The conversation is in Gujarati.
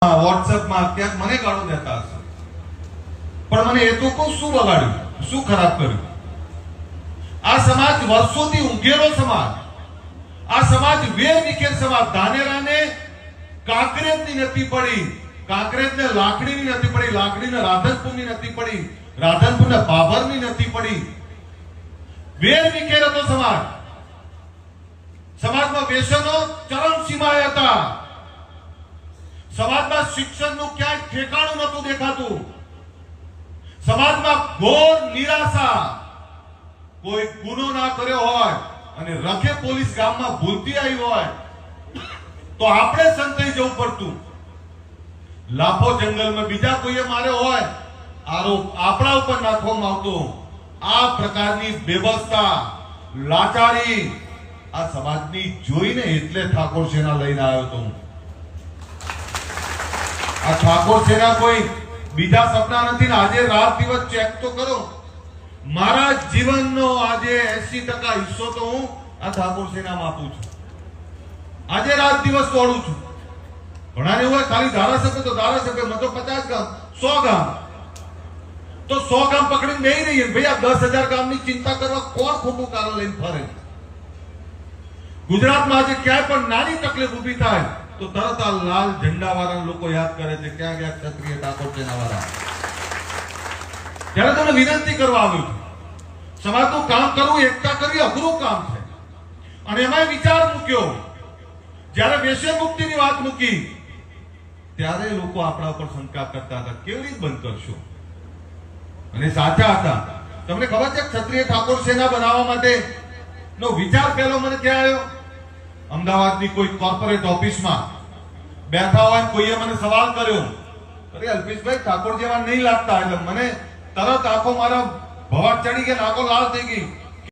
WhatsApp માં ક્યાંક મને ગાળો દેતા હશે, પણ મને એ તો કોઈ શું બગાડ્યું, શું ખરાબ કર્યું? આ સમાજ વર્ષોથી ઊંઘેલો સમાજ, આ સમાજ વેર વિખેર સમાજ. ધાનેરાને કાંકરેજની નથી પડી, કાંકરેજને લાકડીની નથી પડી, લાકડીને રાધનપુરની નથી પડી, રાધનપુરને બાબરની નથી પડી. વેર વિખેર હતો સમાજ. સમાજમાં વ્યસનો ચરમ સીમાએ હતા. સમાજમાં શિક્ષણનું ક્યાંય ઠેકાણું નહોતું દેખાતું. સમાજમાં ઘોર નિરાશા. કોઈ ગુનો ના કર્યો હોય અને રખે પોલીસ ગામમાં ભૂલતી આવી હોય તો આપણે સંતાઈ જવું પડતું. લાફો જંગલમાં બીજા કોઈએ માર્યો હોય, આરોપ આપણા ઉપર નાખવામાં આવતો. આ પ્રકારની વ્યવસ્થા, લાચારી આ સમાજની જોઈને એટલે ઠાકોર સેના લઈને આવ્યો હતો. આ ઠાકોર સેના કોઈ બીજા સપના નથી ને આજે રાત દિવસ ચેક તો કરો. મારા જીવનનો આજે 80% હિસ્સો તો હું આ ઠાકોર સેનામાં આપું છું. આજે રાત દિવસ દોડું છું. ઘણાને હોય ખાલી ધારાસભ્ય તો ધારાસભ્ય, મેં તો 50 ગામ 100 ગામ તો 100 ગામ પકડીને બેહી રહીએ. ભાઈ આ 10,000 ગામની ચિંતા કરવા કોણ ખોટું કારણ લઈને ફરે? ગુજરાતમાં આજે ક્યાંય પણ નાની તકલીફ ઊભી થાય તો તરત આ લાલ ઝંડા વાળા લોકો યાદ કરે છે, ક્યાં ગયા ક્ષત્રિય ઠાકોર સેના વાળા. ત્યારે તમને વિનંતી કરવા આવ્યું છું, સમાજનું કામ કરવું, એકતા કરવી અઘરું કામ છે. અને એમાં વિચાર મૂક્યો, જ્યારે વ્યસન મુક્તિની વાત મૂકી ત્યારે લોકો આપણા ઉપર શંકા કરતા હતા, કેવી રીતે બંધ કરશો? અને સાચા હતા. તમને ખબર છે ક્ષત્રિય ઠાકોર સેના બનાવવા માટે નો વિચાર પહેલો મને ક્યાં આવ્યો? અમદાવાદની કોઈ કોર્પોરેટ ઓફિસમાં બેઠા હોય, કોઈએ મને સવાલ કર્યો, અરે અલ્પેશભાઈ ઠાકોર જેવા નહીં લાગતા. એટલે મને તરત આંખો મારા ભવાટ ચડી ગયા, આંખો લાલ થઈ ગઈ.